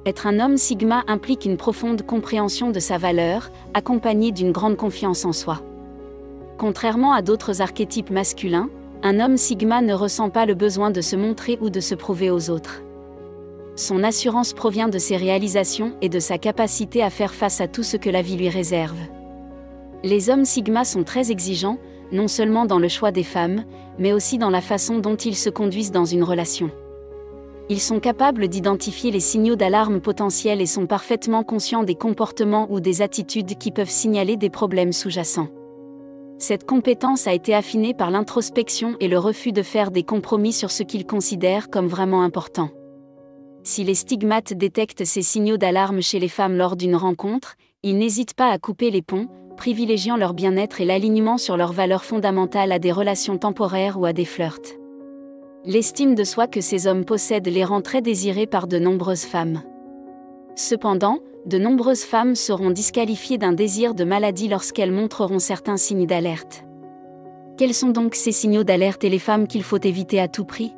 Être un homme sigma implique une profonde compréhension de sa valeur, accompagnée d'une grande confiance en soi. Contrairement à d'autres archétypes masculins, un homme sigma ne ressent pas le besoin de se montrer ou de se prouver aux autres. Son assurance provient de ses réalisations et de sa capacité à faire face à tout ce que la vie lui réserve. Les hommes sigma sont très exigeants, non seulement dans le choix des femmes, mais aussi dans la façon dont ils se conduisent dans une relation. Ils sont capables d'identifier les signaux d'alarme potentiels et sont parfaitement conscients des comportements ou des attitudes qui peuvent signaler des problèmes sous-jacents. Cette compétence a été affinée par l'introspection et le refus de faire des compromis sur ce qu'ils considèrent comme vraiment important. Si les stigmates détectent ces signaux d'alarme chez les femmes lors d'une rencontre, ils n'hésitent pas à couper les ponts, privilégiant leur bien-être et l'alignement sur leurs valeurs fondamentales à des relations temporaires ou à des flirts. L'estime de soi que ces hommes possèdent les rend très désirés par de nombreuses femmes. Cependant, de nombreuses femmes seront disqualifiées d'un désir de maladie lorsqu'elles montreront certains signes d'alerte. Quels sont donc ces signaux d'alerte et les femmes qu'il faut éviter à tout prix ?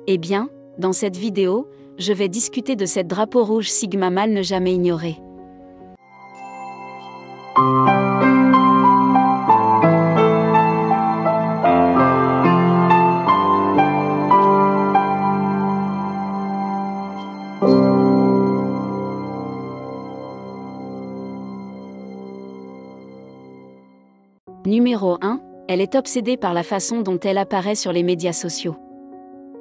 Eh bien, dans cette vidéo, je vais discuter de cette drapeau rouge sigma mal ne jamais ignorer. Numéro 1, elle est obsédée par la façon dont elle apparaît sur les médias sociaux.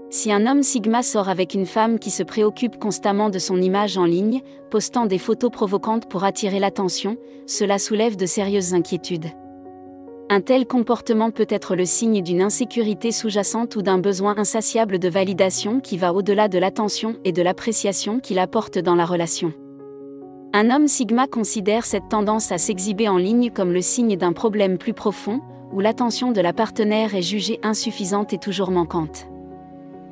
Si un homme sigma sort avec une femme qui se préoccupe constamment de son image en ligne, postant des photos provocantes pour attirer l'attention, cela soulève de sérieuses inquiétudes. Un tel comportement peut être le signe d'une insécurité sous-jacente ou d'un besoin insatiable de validation qui va au-delà de l'attention et de l'appréciation qu'il apporte dans la relation. Un homme sigma considère cette tendance à s'exhiber en ligne comme le signe d'un problème plus profond, où l'attention de la partenaire est jugée insuffisante et toujours manquante.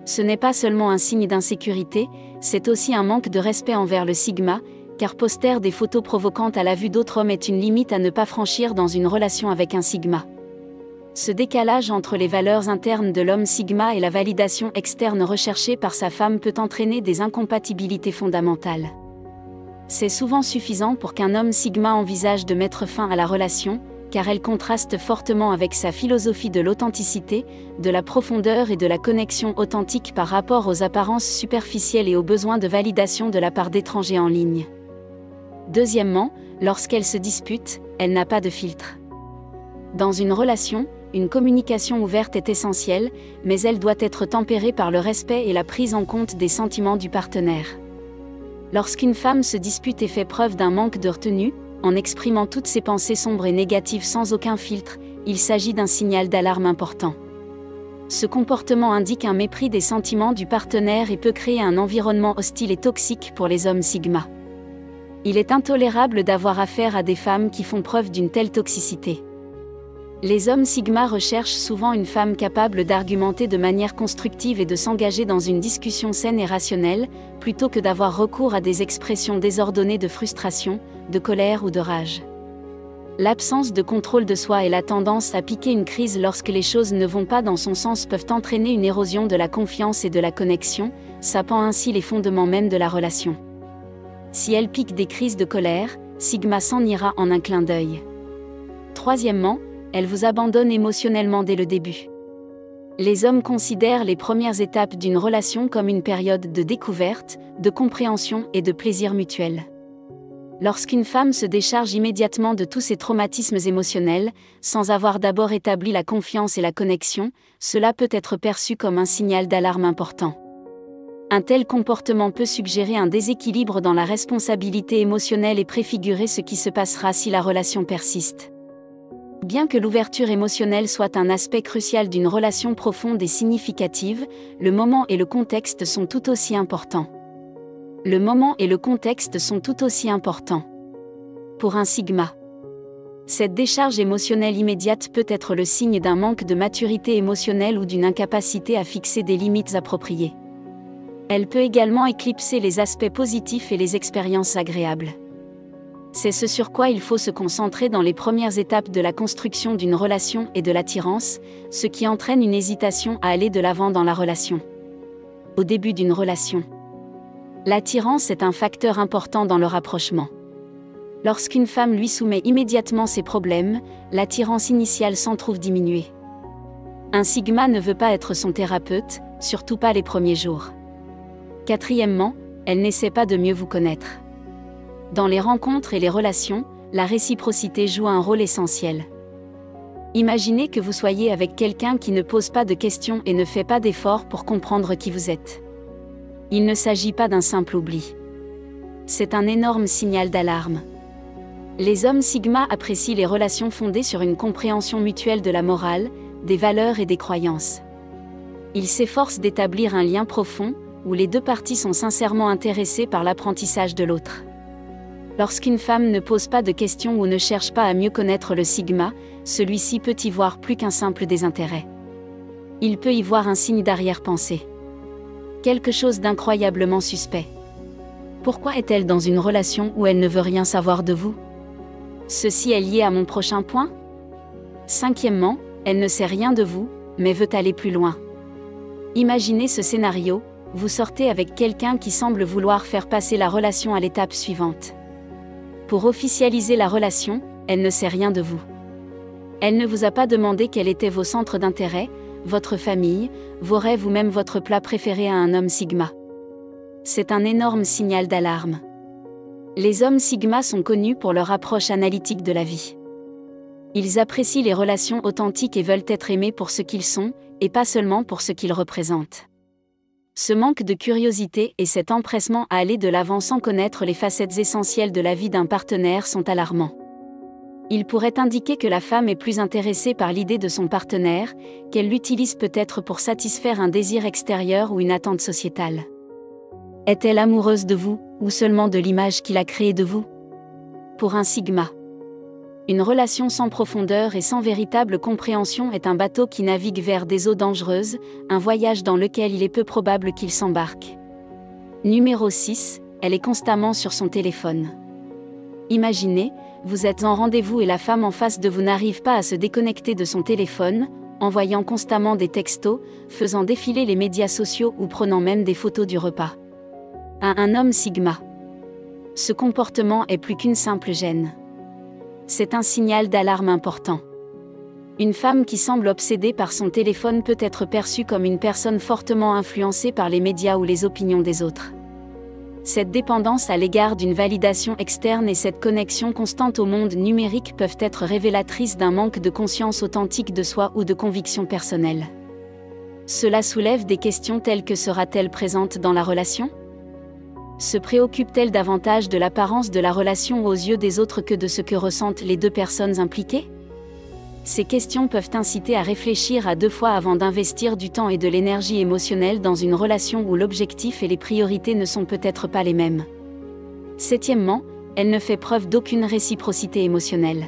Ce n'est pas seulement un signe d'insécurité, c'est aussi un manque de respect envers le sigma, car poster des photos provocantes à la vue d'autres hommes est une limite à ne pas franchir dans une relation avec un sigma. Ce décalage entre les valeurs internes de l'homme sigma et la validation externe recherchée par sa femme peut entraîner des incompatibilités fondamentales. C'est souvent suffisant pour qu'un homme sigma envisage de mettre fin à la relation, car elle contraste fortement avec sa philosophie de l'authenticité, de la profondeur et de la connexion authentique par rapport aux apparences superficielles et aux besoins de validation de la part d'étrangers en ligne. Deuxièmement, lorsqu'elle se dispute, elle n'a pas de filtre. Dans une relation, une communication ouverte est essentielle, mais elle doit être tempérée par le respect et la prise en compte des sentiments du partenaire. Lorsqu'une femme se dispute et fait preuve d'un manque de retenue, en exprimant toutes ses pensées sombres et négatives sans aucun filtre, il s'agit d'un signal d'alarme important. Ce comportement indique un mépris des sentiments du partenaire et peut créer un environnement hostile et toxique pour les hommes sigma. Il est intolérable d'avoir affaire à des femmes qui font preuve d'une telle toxicité. Les hommes sigma recherchent souvent une femme capable d'argumenter de manière constructive et de s'engager dans une discussion saine et rationnelle, plutôt que d'avoir recours à des expressions désordonnées de frustration, de colère ou de rage. L'absence de contrôle de soi et la tendance à piquer une crise lorsque les choses ne vont pas dans son sens peuvent entraîner une érosion de la confiance et de la connexion, sapant ainsi les fondements même de la relation. Si elle pique des crises de colère, sigma s'en ira en un clin d'œil. Troisièmement, elle vous abandonne émotionnellement dès le début. Les hommes considèrent les premières étapes d'une relation comme une période de découverte, de compréhension et de plaisir mutuel. Lorsqu'une femme se décharge immédiatement de tous ses traumatismes émotionnels, sans avoir d'abord établi la confiance et la connexion, cela peut être perçu comme un signal d'alarme important. Un tel comportement peut suggérer un déséquilibre dans la responsabilité émotionnelle et préfigurer ce qui se passera si la relation persiste. Bien que l'ouverture émotionnelle soit un aspect crucial d'une relation profonde et significative, le moment et le contexte sont tout aussi importants. Le moment et le contexte sont tout aussi importants. Pour un sigma, cette décharge émotionnelle immédiate peut être le signe d'un manque de maturité émotionnelle ou d'une incapacité à fixer des limites appropriées. Elle peut également éclipser les aspects positifs et les expériences agréables. C'est ce sur quoi il faut se concentrer dans les premières étapes de la construction d'une relation et de l'attirance, ce qui entraîne une hésitation à aller de l'avant dans la relation. Au début d'une relation, L'attirance est un facteur important dans le rapprochement. Lorsqu'une femme lui soumet immédiatement ses problèmes, l'attirance initiale s'en trouve diminuée. Un sigma ne veut pas être son thérapeute, surtout pas les premiers jours. Quatrièmement, elle n'essaie pas de mieux vous connaître. Dans les rencontres et les relations, la réciprocité joue un rôle essentiel. Imaginez que vous soyez avec quelqu'un qui ne pose pas de questions et ne fait pas d'efforts pour comprendre qui vous êtes. Il ne s'agit pas d'un simple oubli. C'est un énorme signal d'alarme. Les hommes sigma apprécient les relations fondées sur une compréhension mutuelle de la morale, des valeurs et des croyances. Ils s'efforcent d'établir un lien profond, où les deux parties sont sincèrement intéressées par l'apprentissage de l'autre. Lorsqu'une femme ne pose pas de questions ou ne cherche pas à mieux connaître le sigma, celui-ci peut y voir plus qu'un simple désintérêt. Il peut y voir un signe d'arrière-pensée. Quelque chose d'incroyablement suspect. Pourquoi est-elle dans une relation où elle ne veut rien savoir de vous? Ceci est lié à mon prochain point. Cinquièmement, elle ne sait rien de vous, mais veut aller plus loin. Imaginez ce scénario, vous sortez avec quelqu'un qui semble vouloir faire passer la relation à l'étape suivante. Pour officialiser la relation, elle ne sait rien de vous. Elle ne vous a pas demandé quels étaient vos centres d'intérêt, votre famille, vos rêves ou même votre plat préféré à un homme sigma. C'est un énorme signal d'alarme. Les hommes sigma sont connus pour leur approche analytique de la vie. Ils apprécient les relations authentiques et veulent être aimés pour ce qu'ils sont, et pas seulement pour ce qu'ils représentent. Ce manque de curiosité et cet empressement à aller de l'avant sans connaître les facettes essentielles de la vie d'un partenaire sont alarmants. Ils pourraient indiquer que la femme est plus intéressée par l'idée de son partenaire, qu'elle l'utilise peut-être pour satisfaire un désir extérieur ou une attente sociétale. Est-elle amoureuse de vous, ou seulement de l'image qu'il a créée de vous? Pour un sigma, une relation sans profondeur et sans véritable compréhension est un bateau qui navigue vers des eaux dangereuses, un voyage dans lequel il est peu probable qu'il s'embarque. Numéro 6, elle est constamment sur son téléphone. Imaginez, vous êtes en rendez-vous et la femme en face de vous n'arrive pas à se déconnecter de son téléphone, envoyant constamment des textos, faisant défiler les médias sociaux ou prenant même des photos du repas. À un homme sigma, ce comportement est plus qu'une simple gêne. C'est un signal d'alarme important. Une femme qui semble obsédée par son téléphone peut être perçue comme une personne fortement influencée par les médias ou les opinions des autres. Cette dépendance à l'égard d'une validation externe et cette connexion constante au monde numérique peuvent être révélatrices d'un manque de conscience authentique de soi ou de conviction personnelle. Cela soulève des questions telles que sera-t-elle présente dans la relation ? Se préoccupe-t-elle davantage de l'apparence de la relation aux yeux des autres que de ce que ressentent les deux personnes impliquées? Ces questions peuvent inciter à réfléchir à deux fois avant d'investir du temps et de l'énergie émotionnelle dans une relation où l'objectif et les priorités ne sont peut-être pas les mêmes. Septièmement, elle ne fait preuve d'aucune réciprocité émotionnelle.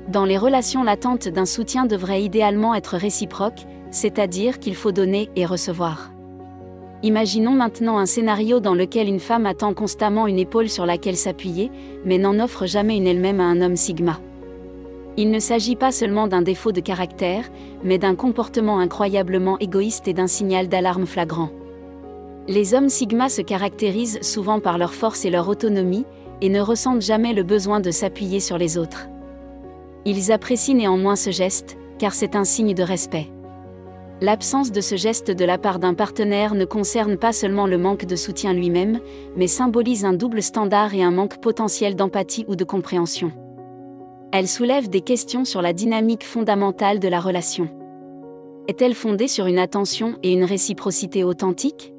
Dans les relations, l'attente d'un soutien devrait idéalement être réciproque, c'est-à-dire qu'il faut donner et recevoir. Imaginons maintenant un scénario dans lequel une femme attend constamment une épaule sur laquelle s'appuyer, mais n'en offre jamais une elle-même à un homme sigma. Il ne s'agit pas seulement d'un défaut de caractère, mais d'un comportement incroyablement égoïste et d'un signal d'alarme flagrant. Les hommes sigma se caractérisent souvent par leur force et leur autonomie, et ne ressentent jamais le besoin de s'appuyer sur les autres. Ils apprécient néanmoins ce geste, car c'est un signe de respect. L'absence de ce geste de la part d'un partenaire ne concerne pas seulement le manque de soutien lui-même, mais symbolise un double standard et un manque potentiel d'empathie ou de compréhension. Elle soulève des questions sur la dynamique fondamentale de la relation. Est-elle fondée sur une attention et une réciprocité authentiques?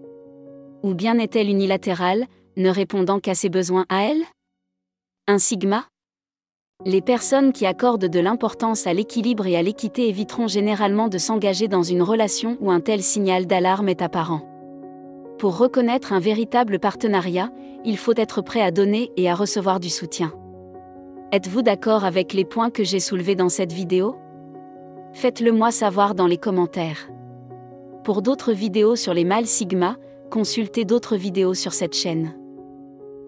Ou bien est-elle unilatérale, ne répondant qu'à ses besoins à elle? Un sigma? Les personnes qui accordent de l'importance à l'équilibre et à l'équité éviteront généralement de s'engager dans une relation où un tel signal d'alarme est apparent. Pour reconnaître un véritable partenariat, il faut être prêt à donner et à recevoir du soutien. Êtes-vous d'accord avec les points que j'ai soulevés dans cette vidéo? Faites-le moi savoir dans les commentaires. Pour d'autres vidéos sur les mâles sigma, consultez d'autres vidéos sur cette chaîne.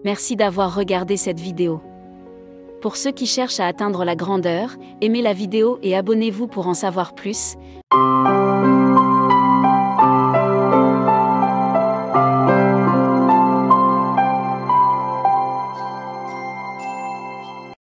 Merci d'avoir regardé cette vidéo. Pour ceux qui cherchent à atteindre la grandeur, aimez la vidéo et abonnez-vous pour en savoir plus.